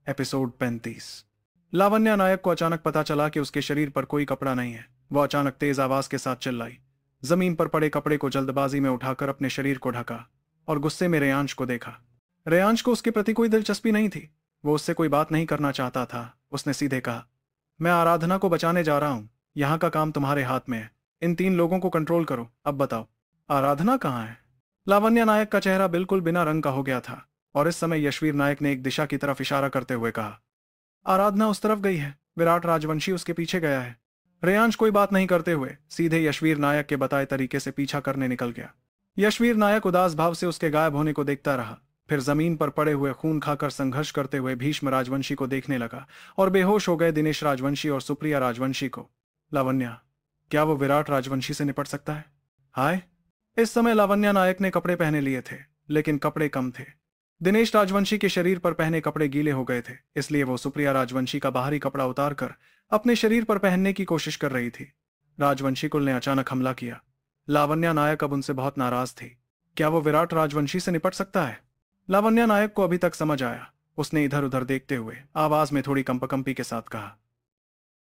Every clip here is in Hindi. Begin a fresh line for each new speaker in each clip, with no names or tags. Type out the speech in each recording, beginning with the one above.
एपिसोड 35। लावण्या नायक को अचानक पता चला कि उसके शरीर पर कोई कपड़ा नहीं है। वह अचानक तेज आवाज के साथ चिल्लाई। जमीन पर पड़े कपड़े को जल्दबाजी में उठाकर अपने शरीर को ढका और गुस्से में रेयांश को देखा। रेयांश को उसके प्रति कोई दिलचस्पी नहीं थी। वो उससे कोई बात नहीं करना चाहता था। उसने सीधे कहा, मैं आराधना को बचाने जा रहा हूं। यहाँ का काम तुम्हारे हाथ में है। इन 3 लोगों को कंट्रोल करो। अब बताओ, आराधना कहाँ है? लावण्या नायक का चेहरा बिल्कुल बिना रंग का हो गया था और इस समय यशवीर नायक ने एक दिशा की तरफ इशारा करते हुए कहा, आराधना उस तरफ गई है। विराट राजवंशी उसके पीछे गया है। रेयांश कोई बात नहीं करते हुए सीधे यशवीर नायक के बताए तरीके से पीछा करने निकल गया। यशवीर नायक उदास भाव से उसके गायब होने को देखता रहा। फिर जमीन पर पड़े हुए खून खाकर संघर्ष करते हुए भीष्म राजवंशी को देखने लगा और बेहोश हो गए दिनेश राजवंशी और सुप्रिया राजवंशी को। लावण्या, क्या वो विराट राजवंशी से निपट सकता है? हाय। इस समय लावण्या नायक ने कपड़े पहने लिए थे, लेकिन कपड़े कम थे। दिनेश राजवंशी के शरीर पर पहने कपड़े गीले हो गए थे, इसलिए वो सुप्रिया राजवंशी का बाहरी कपड़ा उतारकर अपने शरीर पर पहनने की कोशिश कर रही थी। राजवंशी कुल ने अचानक हमला किया। लावण्या नायक अब उनसे बहुत नाराज थी। क्या वो विराट राजवंशी से निपट सकता है? लावण्या नायक को अभी तक समझ आया। उसने इधर उधर देखते हुए आवाज में थोड़ी कंपकंपी के साथ कहा,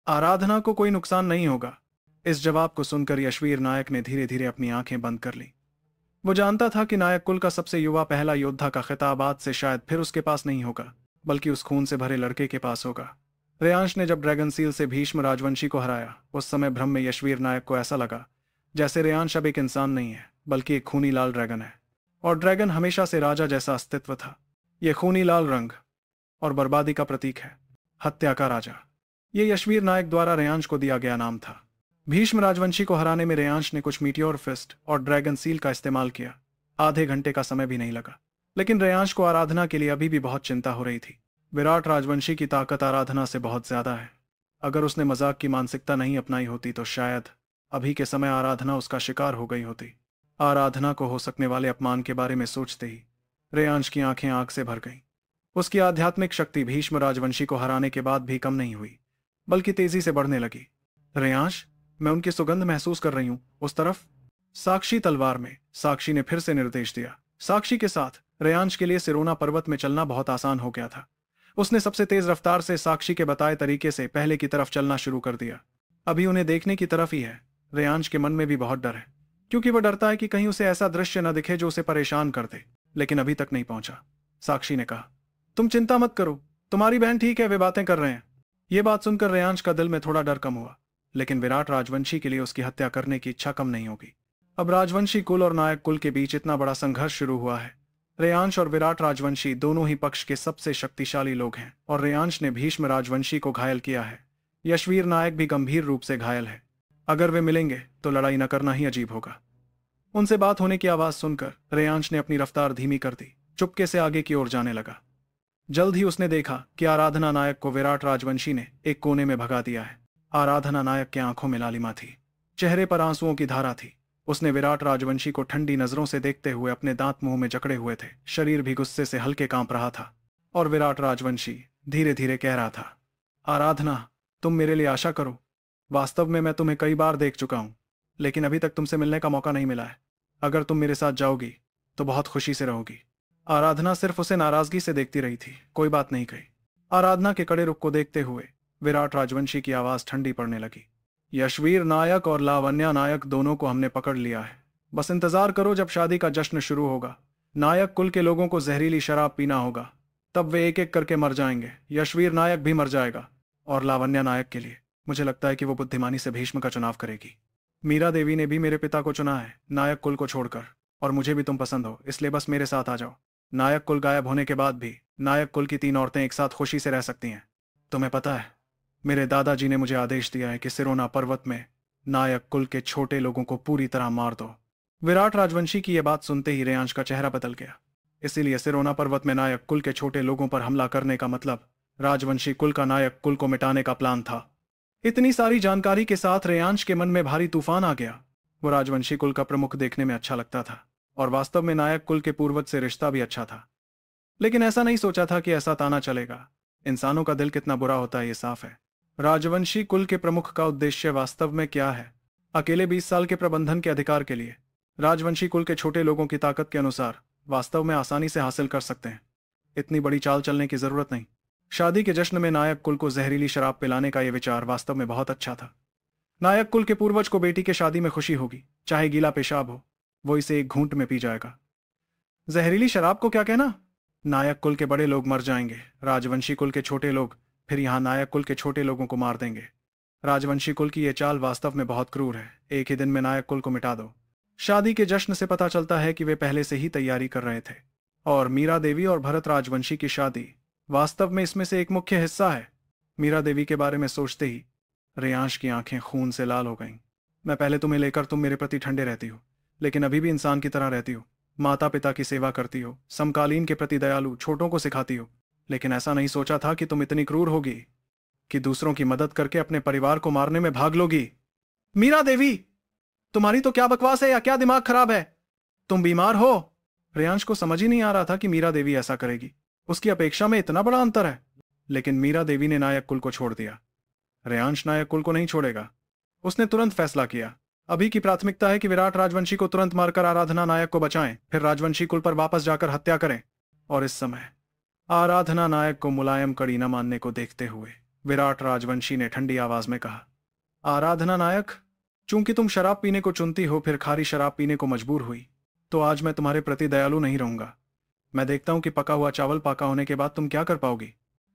आराधना को कोई नुकसान नहीं होगा। इस जवाब को सुनकर यशवीर नायक ने धीरे धीरे अपनी आंखें बंद कर ली। वो जानता था कि नायक कुल का सबसे युवा पहला योद्धा का खिताब आज से शायद फिर उसके पास नहीं होगा, बल्कि उस खून से भरे लड़के के पास होगा। रेयांश ने जब ड्रैगन सील से भीष्म राजवंशी को हराया, उस समय भ्रम में यशवीर नायक को ऐसा लगा जैसे रेयांश अब एक इंसान नहीं है, बल्कि एक खूनी लाल ड्रैगन है। और ड्रैगन हमेशा से राजा जैसा अस्तित्व था। यह खूनी लाल रंग और बर्बादी का प्रतीक है, हत्या का राजा। ये यशवीर नायक द्वारा रेयांश को दिया गया नाम था। भीष्म राजवंशी को हराने में रेयांश ने कुछ मीटियोर फिस्ट और ड्रैगन सील का इस्तेमाल किया। आधे घंटे का समय भी नहीं लगा, लेकिन रेयांश को आराधना के लिए अभी भी बहुत चिंता हो रही थी। विराट राजवंशी की ताकत आराधना से बहुत ज्यादा है। अगर उसने मजाक की मानसिकता नहीं अपनाई होती तो शायद अभी के समय आराधना उसका शिकार हो गई होती। आराधना को हो सकने वाले अपमान के बारे में सोचते ही रेयांश की आंखें आग से भर गईं। उसकी आध्यात्मिक शक्ति भीष्म राजवंशी को हराने के बाद भी कम नहीं हुई, बल्कि तेजी से बढ़ने लगी। रेयांश, मैं उनकी सुगंध महसूस कर रही हूं। उस तरफ साक्षी तलवार में। साक्षी ने फिर से निर्देश दिया। साक्षी के साथ रेयांश के लिए सिरोना पर्वत में चलना बहुत आसान हो गया था। उसने सबसे तेज रफ्तार से साक्षी के बताए तरीके से पहले की तरफ चलना शुरू कर दिया। अभी उन्हें देखने की तरफ ही है। रेयांश के मन में भी बहुत डर है, क्योंकि वह डरता है कि कहीं उसे ऐसा दृश्य न दिखे जो उसे परेशान कर दे, लेकिन अभी तक नहीं पहुंचा। साक्षी ने कहा, तुम चिंता मत करो, तुम्हारी बहन ठीक है, वे बातें कर रहे हैं। यह बात सुनकर रेयांश का दिल में थोड़ा डर कम हुआ, लेकिन विराट राजवंशी के लिए उसकी हत्या करने की इच्छा कम नहीं होगी। अब राजवंशी कुल और नायक कुल के बीच इतना बड़ा संघर्ष शुरू हुआ है। रेयांश और विराट राजवंशी दोनों ही पक्ष के सबसे शक्तिशाली लोग हैं, और रेयांश ने भीष्म राजवंशी को घायल किया है। यशवीर नायक भी गंभीर रूप से घायल है। अगर वे मिलेंगे तो लड़ाई न करना ही अजीब होगा। उनसे बात होने की आवाज सुनकर रेयांश ने अपनी रफ्तार धीमी कर दी। चुपके से आगे की ओर जाने लगा। जल्द ही उसने देखा कि आराधना नायक को विराट राजवंशी ने एक कोने में भगा दिया है। आराधना नायक के आंखों में लालिमा थी, चेहरे पर आंसुओं की धारा थी। उसने विराट राजवंशी को ठंडी नजरों से देखते हुए अपने दांत मुंह में जकड़े हुए थे। शरीर भी गुस्से से हल्के कांप रहा था। और विराट राजवंशी धीरे धीरे कह रहा था, आराधना, तुम मेरे लिए आशा करो। वास्तव में मैं तुम्हें कई बार देख चुका हूं, लेकिन अभी तक तुमसे मिलने का मौका नहीं मिला है। अगर तुम मेरे साथ जाओगी तो बहुत खुशी से रहोगी। आराधना सिर्फ उसे नाराजगी से देखती रही थी, कोई बात नहीं कही। आराधना के कड़े रुख को देखते हुए विराट राजवंशी की आवाज ठंडी पड़ने लगी। यशवीर नायक और लावण्या नायक दोनों को हमने पकड़ लिया है। बस इंतजार करो, जब शादी का जश्न शुरू होगा, नायक कुल के लोगों को जहरीली शराब पीना होगा, तब वे एक एक करके मर जाएंगे। यशवीर नायक भी मर जाएगा। और लावण्या नायक के लिए मुझे लगता है कि वो बुद्धिमानी से भीष्म का चुनाव करेगी। मीरा देवी ने भी मेरे पिता को चुना है, नायक कुल को छोड़कर, और मुझे भी तुम पसंद हो, इसलिए बस मेरे साथ आ जाओ। नायक कुल गायब होने के बाद भी नायक कुल की 3 औरतें एक साथ खुशी से रह सकती हैं। तुम्हें पता है, मेरे दादाजी ने मुझे आदेश दिया है कि सिरोना पर्वत में नायक कुल के छोटे लोगों को पूरी तरह मार दो। विराट राजवंशी की यह बात सुनते ही रेयांश का चेहरा बदल गया। इसीलिए सिरोना पर्वत में नायक कुल के छोटे लोगों पर हमला करने का मतलब राजवंशी कुल का नायक कुल को मिटाने का प्लान था। इतनी सारी जानकारी के साथ रेयांश के मन में भारी तूफान आ गया। वो राजवंशी कुल का प्रमुख देखने में अच्छा लगता था, और वास्तव में नायक कुल के पूर्वज से रिश्ता भी अच्छा था, लेकिन ऐसा नहीं सोचा था कि ऐसा ताना चलेगा। इंसानों का दिल कितना बुरा होता है, ये साफ है। राजवंशी कुल के प्रमुख का उद्देश्य वास्तव में क्या है? अकेले 20 साल के प्रबंधन के अधिकार के लिए राजवंशी कुल के छोटे लोगों की ताकत के अनुसार वास्तव में आसानी से हासिल कर सकते हैं। इतनी बड़ी चाल चलने की जरूरत नहीं। शादी के जश्न में नायक कुल को जहरीली शराब पिलाने का यह विचार वास्तव में बहुत अच्छा था। नायक कुल के पूर्वज को बेटी के शादी में खुशी होगी, चाहे गीला पेशाब हो, वो इसे एक घूंट में पी जाएगा। जहरीली शराब को क्या कहना? नायक कुल के बड़े लोग मर जाएंगे, राजवंशी कुल के छोटे लोग फिर यहां नायक कुल के छोटे लोगों को मार देंगे। राजवंशी कुल की यह चाल वास्तव में बहुत क्रूर है। एक ही दिन में नायक कुल को मिटा दो। शादी के जश्न से पता चलता है कि वे पहले से ही तैयारी कर रहे थे, और मीरा देवी और भरत राजवंशी की शादी वास्तव में इसमें से एक मुख्य हिस्सा है। मीरा देवी के बारे में सोचते ही रेयांश की आंखें खून से लाल हो गईं। मैं पहले तुम्हें लेकर तुम मेरे प्रति ठंडे रहती हो, लेकिन अभी भी इंसान की तरह रहती हो। माता पिता की सेवा करती हो, समकालीन के प्रति दयालु, छोटों को सिखाती हो, लेकिन ऐसा नहीं सोचा था कि तुम इतनी क्रूर होगी कि दूसरों की मदद करके अपने परिवार को मारने में भाग लोगी। मीरा देवी, तुम्हारी तो क्या बकवास है, या क्या दिमाग खराब है? तुम बीमार हो? रेयांश को समझ ही नहीं आ रहा था कि मीरा देवी ऐसा करेगी। उसकी अपेक्षा में इतना बड़ा अंतर है। लेकिन मीरा देवी ने नायक कुल को छोड़ दिया। रेयांश नायक कुल को नहीं छोड़ेगा। उसने तुरंत फैसला किया। अभी की प्राथमिकता है कि विराट राजवंशी को तुरंत मारकर आराधना नायक को बचाएं, फिर राजवंशी कुल पर वापस जाकर हत्या करें। और इस समय आराधना नायक को मुलायम कड़ी न मानने को देखते हुए विराट राजवंशी ने ठंडी आवाज में कहा, आराधना नायक, चूंकि तुम शराब पीने को चुनती हो, फिर खारी शराब पीने को मजबूर हुई, तो आज मैं तुम्हारे प्रति दयालु नहीं रहूंगा। मैं देखता हूं कि पका हुआ चावल पाका होने के बाद तुम क्या कर पाओगी।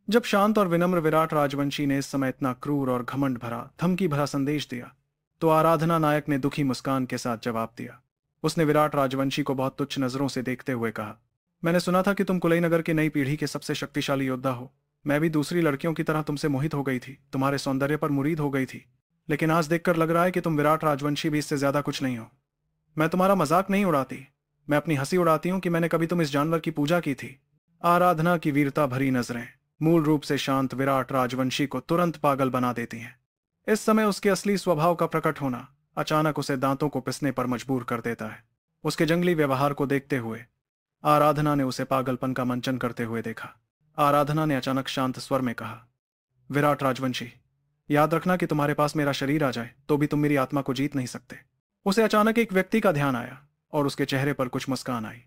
जब शांत और विनम्र विराट राजवंशी ने इस समय इतना क्रूर और घमंड भरा, धमकी भरा संदेश दिया, तो आराधना नायक ने दुखी मुस्कान के साथ जवाब दिया। उसने विराट राजवंशी को बहुत तुच्छ नजरों से देखते हुए कहा, मैंने सुना था कि तुम कुलईनगर की नई पीढ़ी के सबसे शक्तिशाली योद्धा हो। मैं भी दूसरी लड़कियों की तरह तुमसे मोहित हो गई थी, तुम्हारे सौंदर्य पर मुरीद हो गई थी, लेकिन आज देखकर लग रहा है कि तुम विराट राजवंशी भी इससे ज्यादा कुछ नहीं हो। मैं तुम्हारा मजाक नहीं उड़ाती, मैं अपनी हंसी उड़ाती हूं कि मैंने कभी तुम इस जानवर की पूजा की थी। आराधना की वीरता भरी नजरें मूल रूप से शांत विराट राजवंशी को तुरंत पागल बना देती हैं। इस समय उसके असली स्वभाव का प्रकट होना अचानक उसे दांतों को पिसने पर मजबूर कर देता है। उसके जंगली व्यवहार को देखते हुए आराधना ने उसे पागलपन का मंचन करते हुए देखा। आराधना ने अचानक शांत स्वर में कहा, विराट राजवंशी, याद रखना कि तुम्हारे पास मेरा शरीर आ जाए तो भी तुम मेरी आत्मा को जीत नहीं सकते। उसे अचानक एक व्यक्ति का ध्यान आया और उसके चेहरे पर कुछ मुस्कान आई।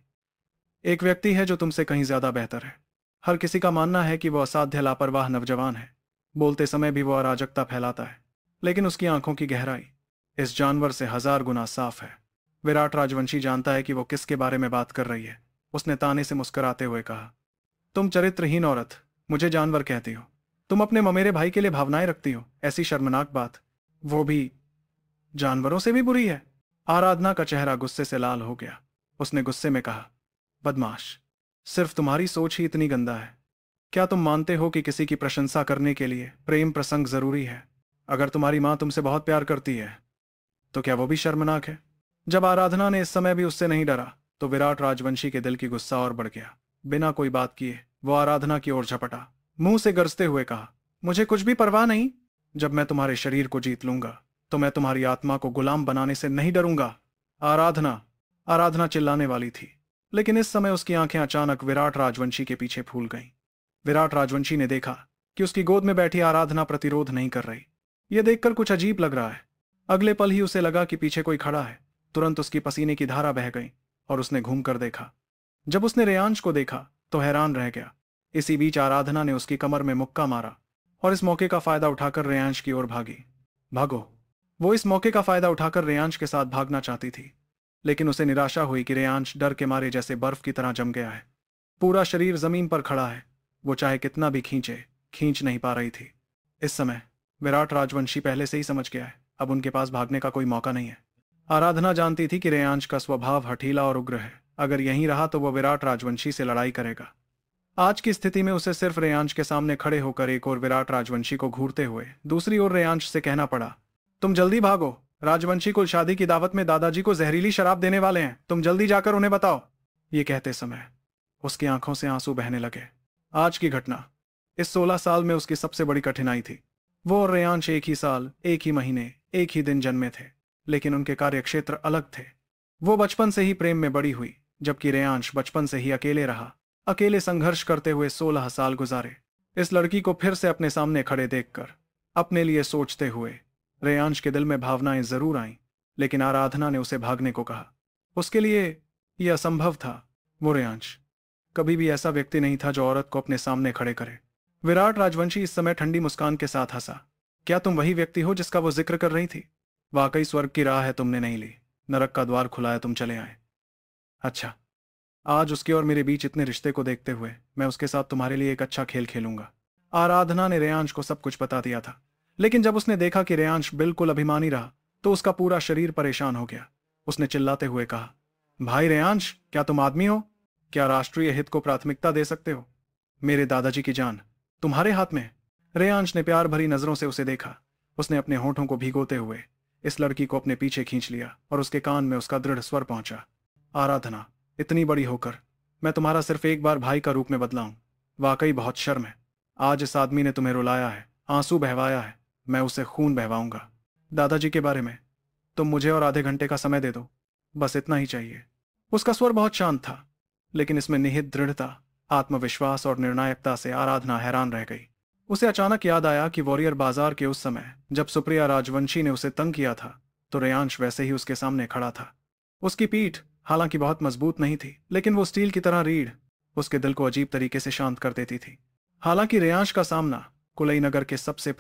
एक व्यक्ति है जो तुमसे कहीं ज्यादा बेहतर है। हर किसी का मानना है कि वह असाध्य लापरवाह नौजवान है। बोलते समय भी वह अराजकता फैलाता है, लेकिन उसकी आंखों की गहराई इस जानवर से 1000 गुना साफ है। विराट राजवंशी जानता है कि वो किसके बारे में बात कर रही है। उसने ताने से मुस्कुराते हुए कहा, तुम चरित्रहीन औरत, मुझे जानवर कहती हो। तुम अपने ममेरे भाई के लिए भावनाएं रखती हो। ऐसी शर्मनाक बात, वो भी जानवरों से भी बुरी है। आराधना का चेहरा गुस्से से लाल हो गया। उसने गुस्से में कहा, बदमाश, सिर्फ तुम्हारी सोच ही इतनी गंदा है। क्या तुम मानते हो कि किसी की प्रशंसा करने के लिए प्रेम प्रसंग जरूरी है? अगर तुम्हारी मां तुमसे बहुत प्यार करती है तो क्या वो भी शर्मनाक है? जब आराधना ने इस समय भी उससे नहीं डरा तो विराट राजवंशी के दिल की गुस्सा और बढ़ गया। बिना कोई बात किए वो आराधना की ओर झपटा, मुंह से गरजते हुए कहा, मुझे कुछ भी परवाह नहीं। जब मैं तुम्हारे शरीर को जीत लूंगा तो मैं तुम्हारी आत्मा को गुलाम बनाने से नहीं डरूंगा। आराधना चिल्लाने वाली थी, लेकिन इस समय उसकी आंखें अचानक विराट राजवंशी के पीछे फूल गईं। विराट राजवंशी ने देखा कि उसकी गोद में बैठी आराधना प्रतिरोध नहीं कर रही। यह देखकर कुछ अजीब लग रहा है। अगले पल ही उसे लगा कि पीछे कोई खड़ा है। तुरंत उसकी पसीने की धारा बह गई और उसने घूमकर देखा। जब उसने रेयांश को देखा तो हैरान रह गया। इसी बीच आराधना ने उसकी कमर में मुक्का मारा और इस मौके का फायदा उठाकर रेयांश की ओर भागी। भागो! वो इस मौके का फायदा उठाकर रेयांश के साथ भागना चाहती थी, लेकिन उसे निराशा हुई कि रेयांश डर के मारे जैसे बर्फ की तरह जम गया है। पूरा शरीर जमीन पर खड़ा है। वो चाहे कितना भी खींच नहीं पा रही थी। इस समय विराट राजवंशी पहले से ही समझ गया है, अब उनके पास भागने का कोई मौका नहीं है। आराधना जानती थी कि रेयांश का स्वभाव हठीला और उग्र है। अगर यहीं रहा तो वो विराट राजवंशी से लड़ाई करेगा। आज की स्थिति में उसे सिर्फ रेयांश के सामने खड़े होकर एक और विराट राजवंशी को घूरते हुए दूसरी ओर रेयांश से कहना पड़ा, तुम जल्दी भागो, राजवंशी कुल शादी की दावत में दादाजी को जहरीली शराब देने वाले हैं। तुम जल्दी जाकर उन्हें बताओ। ये कहते समय उसकी आंखों से आंसू बहने लगे। आज की घटना इस 16 साल में उसकी सबसे बड़ी कठिनाई थी। वो और रेयांश एक ही साल, एक ही महीने, एक ही दिन जन्मे थे, लेकिन उनके कार्यक्षेत्र अलग थे। वो बचपन से ही प्रेम में बड़ी हुई, जबकि रेयांश बचपन से ही अकेले रहा। अकेले संघर्ष करते हुए 16 साल गुजारे। इस लड़की को फिर से अपने सामने खड़े देखकर अपने लिए सोचते हुए रेयांश के दिल में भावनाएं जरूर आईं, लेकिन आराधना ने उसे भागने को कहा। उसके लिए यह असंभव था। वो रेयांश कभी भी ऐसा व्यक्ति नहीं था जो औरत को अपने सामने खड़े करे। विराट राजवंशी इस समय ठंडी मुस्कान के साथ हंसा। क्या तुम वही व्यक्ति हो जिसका वो जिक्र कर रही थी? वाकई स्वर्ग की राह है तुमने नहीं ली, नरक का द्वार खुला है तुम चले आए। अच्छा, आज उसके और मेरे बीच इतने रिश्ते को देखते हुए मैं उसके साथ तुम्हारे लिए एक अच्छा खेल खेलूंगा। आराधना ने रेयांश को सब कुछ बता दिया था, लेकिन जब उसने देखा कि रेयांश बिल्कुल अभिमानी रहा तो उसका पूरा शरीर परेशान हो गया। उसने चिल्लाते हुए कहा, भाई रेयांश, क्या तुम आदमी हो? क्या राष्ट्रीय हित को प्राथमिकता दे सकते हो? मेरे दादाजी की जान तुम्हारे हाथ में। रेयांश ने प्यार भरी नजरों से उसे देखा। उसने अपने होठों को भिगोते हुए इस लड़की को अपने पीछे खींच लिया और उसके कान में उसका दृढ़ स्वर पहुंचा। आराधना, इतनी बड़ी होकर मैं तुम्हारा सिर्फ एक बार भाई का रूप में बदला हूं। वाकई बहुत शर्म है। आज इस आदमी ने तुम्हें रुलाया है, आंसू बहवाया है, मैं उसे खून बहवाऊंगा। दादाजी के बारे में तुम मुझे और आधे घंटे का समय दे दो, बस इतना ही चाहिए। उसका स्वर बहुत शांत था, लेकिन इसमें निहित दृढ़ता, आत्मविश्वास और निर्णायकता से आराधना हैरान रह गई। उसे अचानक याद आया कि वॉरियर बाजार के उस समय जब सुप्रिया राजवंशी ने उसे तंग किया था तो रेयांश वैसे ही उसके सामने खड़ा था। उसकी पीठ हालांकि बहुत मजबूत नहीं थी, लेकिन वो स्टील की तरह रीढ़ उसके दिल को अजीब तरीके से शांत कर देती थी। हालांकि रेयांश का सामना कुलई नगर के सबसे